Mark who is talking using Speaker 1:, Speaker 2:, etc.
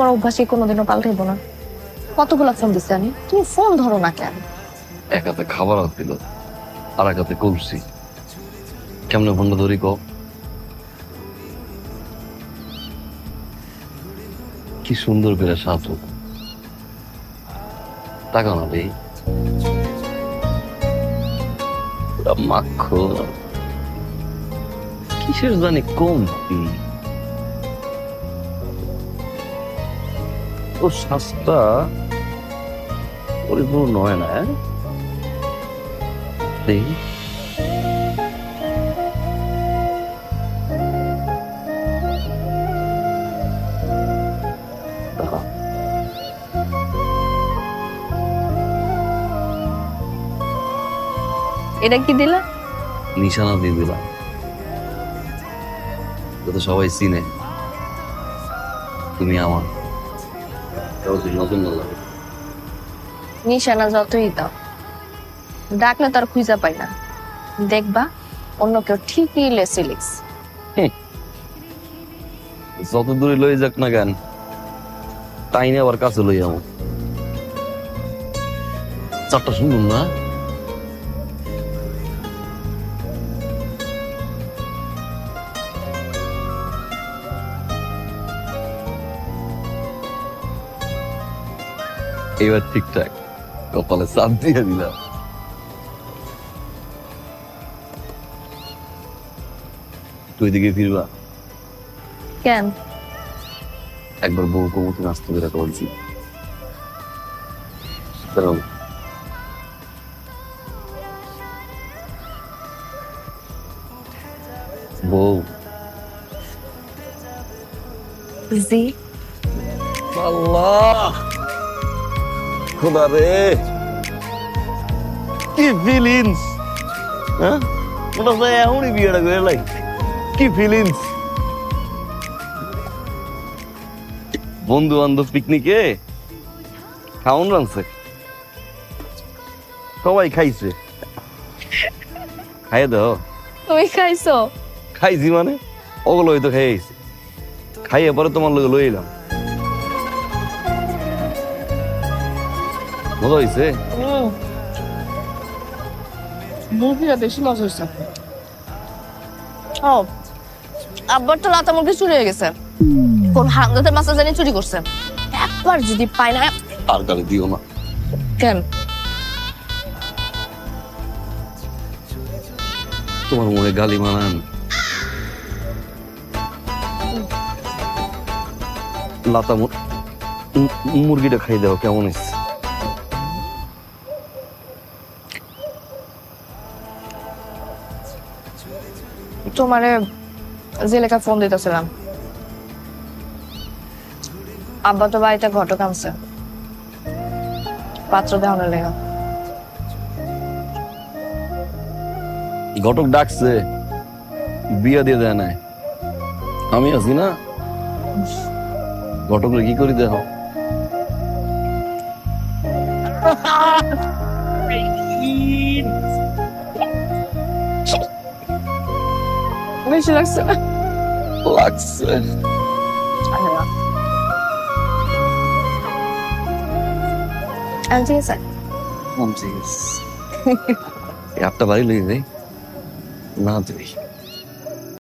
Speaker 1: তোমার অভ্যাসে কোনোদিনও পাল্টাইবো না। কতগুলো ফোন দিচ্ছি আমি, তুমি ফোন ধরো না কেন?
Speaker 2: এক হাতে খাবার হাত দিল, আর এক হাতে কলসি, কেমনে ফোনটা ধরি কও? কি সুন্দর করে সাজো, টাকা না ভাই, মাখো কিসের জানি কমতি। ও শ্বাসটা পরিপূর্ণ হয় না। দেখি দাঁড়া,
Speaker 1: এটা কি দিলা?
Speaker 2: নিশানা দিয়ে দিলাম, যাতে সবাই চিনে তুমি আমার, নতুন না লাগে।
Speaker 1: নিশানা যতই দাও, ডাকলে তার খুঁজা পাই না। দেখবা অন্য কেউ ঠিকই লেসি লিখস।
Speaker 2: যত দূরে লই যাক না কেন, তাই নিয়ে আবার কাছে লই যাবো। চারটা শুনুন না, এবার ঠিকঠাক কপালে চাপ দিয়ে দিলাম। তুই দিকে ফিরবা,
Speaker 1: কেন?
Speaker 2: একবার বউ কমতি নাস্তা করে বলছি। কারণ বউ
Speaker 1: জি
Speaker 2: আল্লাহ খোদা রে, কি ফিলিংস! হ্যাঁ, মনে হয় এমনই বিয়েটা করে লাই। কি ফিলিংস! বন্ধু বান্ধব পিকনিকে খাওন রানছে, সবাই খাইছে, খাইয়ে দাও।
Speaker 1: তুমি খাইছো?
Speaker 2: খাইছি মানে ওগুলো হয়তো খাইয়েছি, খাইয়ে পরে তোমার লোক লই এলাম। মজা হয়েছে?
Speaker 1: মুরগিটা বেশি মজা হয়েছে। ও, আব্বার তো লাতা মুরগি চুরি হয়ে গেছে, কোন হাঙ্গাতে মাছ জানি চুরি করছে। একবার যদি পাই না।
Speaker 2: আর গালি দিও না।
Speaker 1: কেন?
Speaker 2: তোমার মনে গালি মানান? লাতা মুরগিটা খাই দাও, কেমন হয়েছে?
Speaker 1: তোমারে যে লেখা ফোন দিতেছিলাম, আব্বা তো বাড়িতে ঘটক আনছে, পাত্র দেওয়ানোর লেখা।
Speaker 2: ঘটক ডাকছে, বিয়া দিয়ে দেয় নাই, আমি আছি না, ঘটক কি করি দেখো।
Speaker 1: বেশি লাগছে?
Speaker 2: লাগছে।
Speaker 1: ঠিক আছে,
Speaker 2: একটা বাড়ি লই যাই না তুই